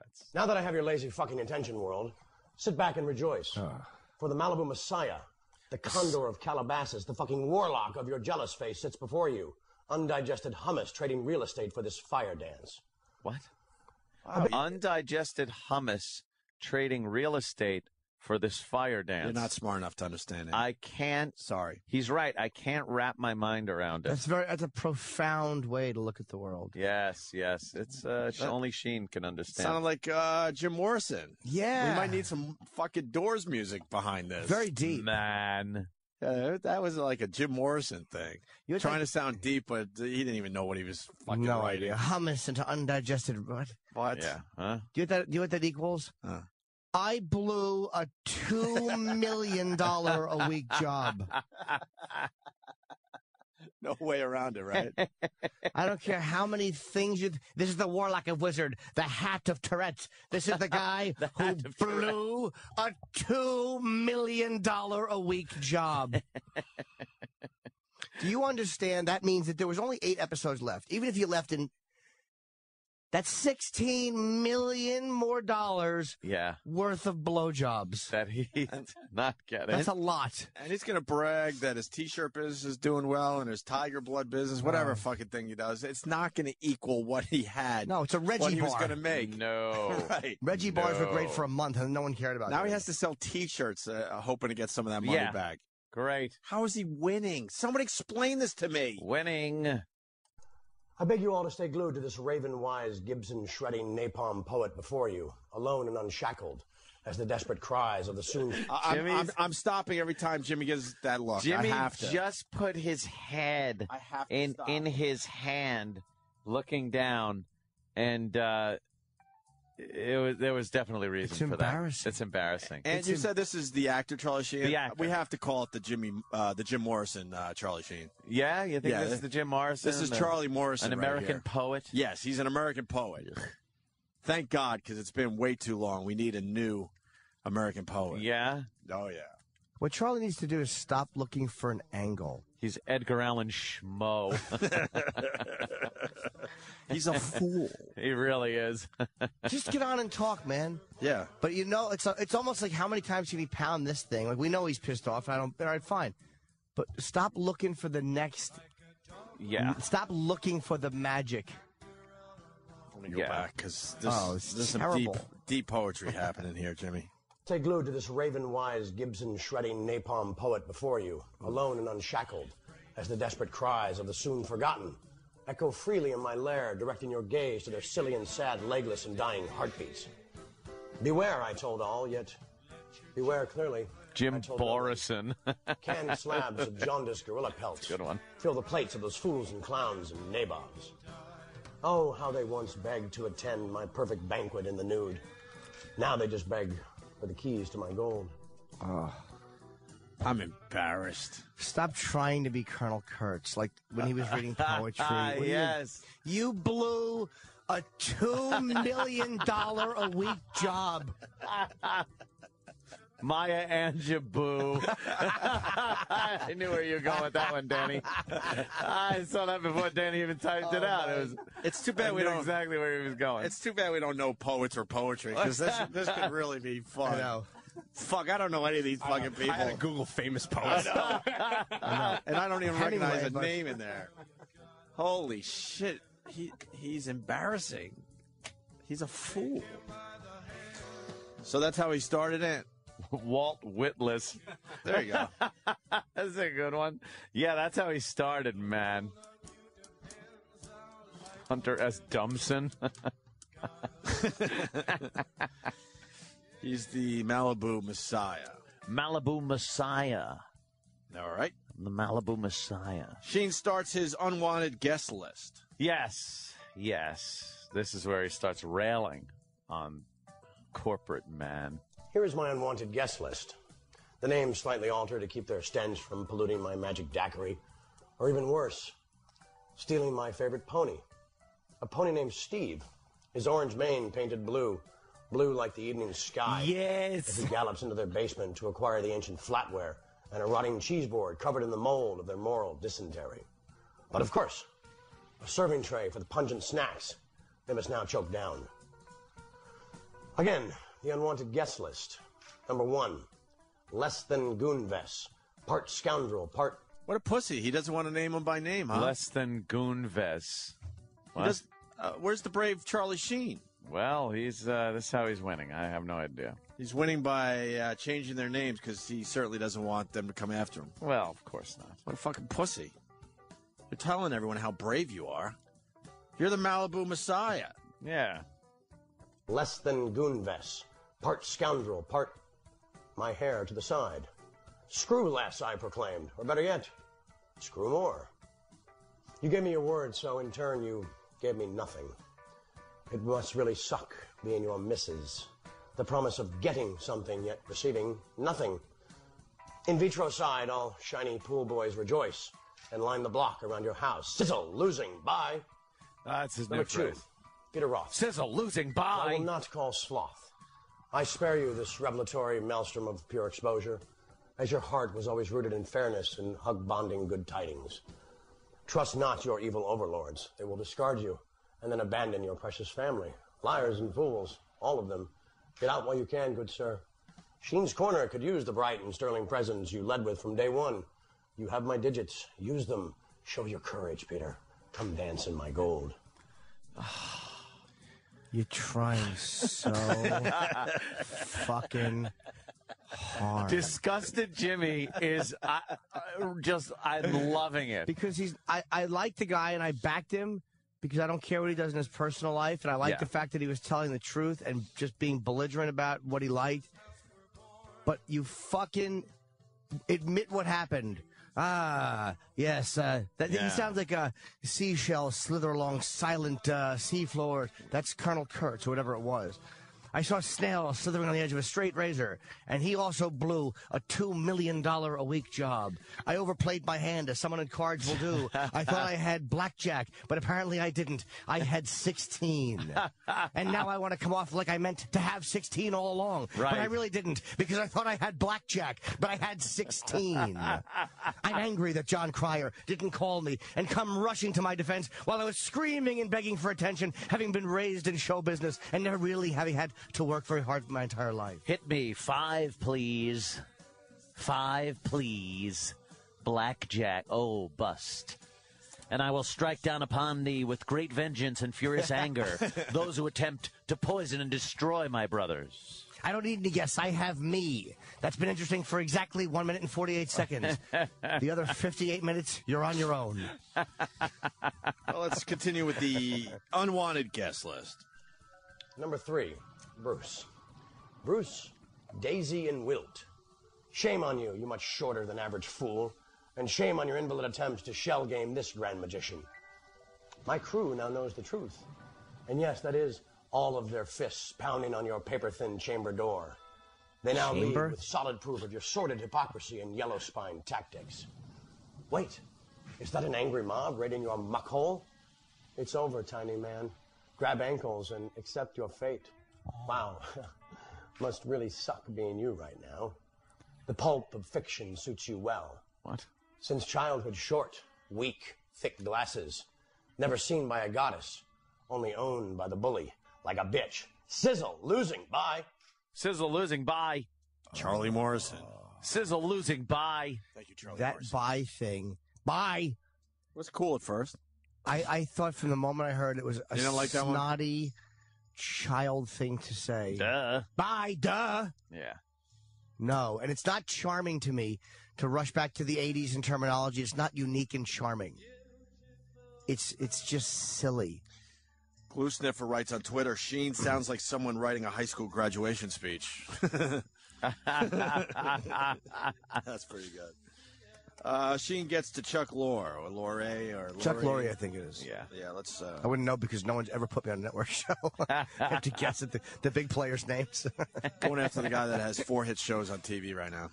Tourette's. Now that I have your lazy fucking attention, world, sit back and rejoice. For the Malibu Messiah, the condor of Calabasas, the fucking warlock of your jealous face sits before you. Undigested hummus trading real estate for this fire dance. What? Undigested hummus trading real estate for this fire dance. You're not smart enough to understand it. I can't. Sorry. He's right. I can't wrap my mind around it. That's a profound way to look at the world. Yes. It's only Sheen can understand. Sounded like Jim Morrison. Yeah. We might need some fucking Doors music behind this. Very deep. Man. That was like a Jim Morrison thing. You Trying to sound deep, but he didn't even know what he was fucking no writing. idea. Hummus into undigested what? What? Yeah. Huh? Do you know what that equals? I blew a $2 million a week job. No way around it, right? I don't care how many things you... This is the warlock of wizard, the hat of Tourette's. This is the guy who blew a $2 million a week job. Do you understand? That means that there was only 8 episodes left. Even if you left in... That's $16 million more worth of blowjobs. That he's not getting. That's a lot. And he's going to brag that his T-shirt business is doing well and his Tiger Blood business, whatever fucking thing he does. It's not going to equal what he had. No, it's a Reggie what he bar. was going to make. No. Right. Reggie bars were great for a month and no one cared about it. Now he has to sell T-shirts hoping to get some of that money back. Great. How is he winning? Somebody explain this to me. Winning. I beg you all to stay glued to this raven-wise, Gibson-shredding napalm poet before you, alone and unshackled, as the desperate cries of the soon... I'm stopping every time Jimmy gives that look. Jimmy I have to. just put his head in his hand, looking down, and there was definitely reason for that. It's embarrassing. And you said this is the actor Charlie Sheen. The actor. We have to call it the Jim Morrison Charlie Sheen. Yeah, you think this is the Jim Morrison? This is Charlie Morrison, an American poet. Yes, he's an American poet. Thank God, because it's been way too long. We need a new American poet. Yeah. Oh yeah. What Charlie needs to do is stop looking for an angle. He's Edgar Allan Schmo. He's a fool. He really is. Just get on and talk, man. Yeah. But you know, it's almost like how many times can he pound this thing? Like we know he's pissed off. All right, fine. But stop looking for the next. Yeah. Stop looking for the magic. Let me go back because there's some deep poetry happening here, Jimmy. Stay glued to this raven-wise, Gibson-shredding napalm poet before you, alone and unshackled, as the desperate cries of the soon-forgotten echo freely in my lair, directing your gaze to their silly and sad, legless and dying heartbeats. Beware, I told all, yet beware clearly. Jim Morrison. Canned slabs of jaundiced gorilla pelts. Good one. Fill the plates of those fools and clowns and nabobs. Oh, how they once begged to attend my perfect banquet in the nude. Now they just beg for the keys to my gold. I'm embarrassed. Stop trying to be Colonel Kurtz, like when he was reading poetry. Yes. You blew a $2 million a week job. Maya Angelou. I knew where you were going with that one, Danny. I saw that before Danny even typed it out. It's too bad we don't exactly where he was going. It's too bad we don't know poets or poetry because this could really be fun. I know. Fuck, I don't know any of these fucking people. I had to Google famous poets. I know. And I don't even recognize a name in there. Holy shit. He's embarrassing. He's a fool. So that's how he started it. Walt Whitless. There you go. That's a good one. Yeah, that's how he started, man. Hunter S. Dumpson. He's the Malibu Messiah. Malibu Messiah. All right. The Malibu Messiah. Sheen starts his unwanted guest list. Yes. This is where he starts railing on corporate man. Here is my unwanted guest list. The names slightly altered to keep their stench from polluting my magic daiquiri. Or even worse, stealing my favorite pony. A pony named Steve. His orange mane painted blue. Blue like the evening sky. Yes. As he gallops into their basement to acquire the ancient flatware and a rotting cheese board covered in the mold of their moral dysentery. But of course, a serving tray for the pungent snacks they must now choke down. Again, the unwanted guest list. Number 1, less than Goonves. Part scoundrel, part... What a pussy. He doesn't want to name him by name, huh? Less than Goonves. Where's the brave Charlie Sheen? Well, this is how he's winning. I have no idea. He's winning by changing their names because he certainly doesn't want them to come after him. Well, of course not. What a fucking pussy. You're telling everyone how brave you are. You're the Malibu Messiah. Yeah. Less than Goonves. Part scoundrel, part... my hair to the side. Screw less, I proclaimed. Or better yet, screw more. You gave me your word, so in turn you gave me nothing. It must really suck being your missus. The promise of getting something, yet receiving nothing. In vitro side, all shiny pool boys rejoice and line the block around your house. Sizzle, losing, bye. That's his new Number 2, phrase. Peter Roth. Sizzle, losing, I bye. will not call sloth. I spare you this revelatory maelstrom of pure exposure, as your heart was always rooted in fairness and hug-bonding good tidings. Trust not your evil overlords. They will discard you and then abandon your precious family. Liars and fools, all of them. Get out while you can, good sir. Sheen's Corner could use the bright and sterling presence you led with from day one. You have my digits. Use them. Show your courage, Peter. Come dance in my gold. You're trying so fucking hard. Disgusted Jimmy is I'm loving it. Because I like the guy and I backed him because I don't care what he does in his personal life, and I like the fact that he was telling the truth and just being belligerent about what he liked. But you fucking admit what happened. Ah, yes. He sounds like a seashell slither along silent seafloor. That's Colonel Kurtz, or whatever it was. I saw a snail slithering on the edge of a straight razor, and he also blew a $2 million a week job. I overplayed my hand, as someone in cards will do. I thought I had blackjack, but apparently I didn't. I had 16. And now I want to come off like I meant to have 16 all along. Right. But I really didn't, because I thought I had blackjack, but I had 16. I'm angry that John Cryer didn't call me and come rushing to my defense while I was screaming and begging for attention, having been raised in show business and never really having had to work very hard my entire life. Hit me. 5, please. 5, please. Blackjack. Oh, bust. And I will strike down upon thee with great vengeance and furious anger, those who attempt to poison and destroy my brothers. I don't need any guess. I have me. That's been interesting for exactly 1 minute and 48 seconds. The other 58 minutes, you're on your own. Well, let's continue with the unwanted guest list. Number 3, Bruce. Bruce, Daisy and Wilt. Shame on you, you much shorter than average fool, and shame on your invalid attempts to shell game this grand magician. My crew now knows the truth. And yes, that is all of their fists pounding on your paper-thin chamber door. They now lead with solid proof of your sordid hypocrisy and yellow-spine tactics. Wait, is that an angry mob raiding your muck hole? It's over, tiny man. Grab ankles and accept your fate. Wow, must really suck being you right now. The pulp of fiction suits you well. What? Since childhood short, weak, thick glasses. Never seen by a goddess, only owned by the bully, like a bitch. Sizzle, losing, bye. Sizzle, losing, bye. Charlie Morrison. Sizzle, losing, bye. Thank you, Charlie That Morrison. bye thing. Bye. It was cool at first. I thought from the moment I heard it was a You didn't like that one? snotty child thing to say. Duh. Bye, duh. Yeah. No, and it's not charming to me to rush back to the 80s in terminology. It's not unique and charming. It's just silly. Glue Sniffer writes on Twitter, Sheen sounds like someone writing a high school graduation speech. That's pretty good. Sheen gets to Chuck Lorre, or Lorre, or Lorre. Chuck Lorre, I think it is. Yeah. Yeah, let's... I wouldn't know because no one's ever put me on a network show. I have to guess at the big players' names. going after the guy that has 4 hit shows on TV right now.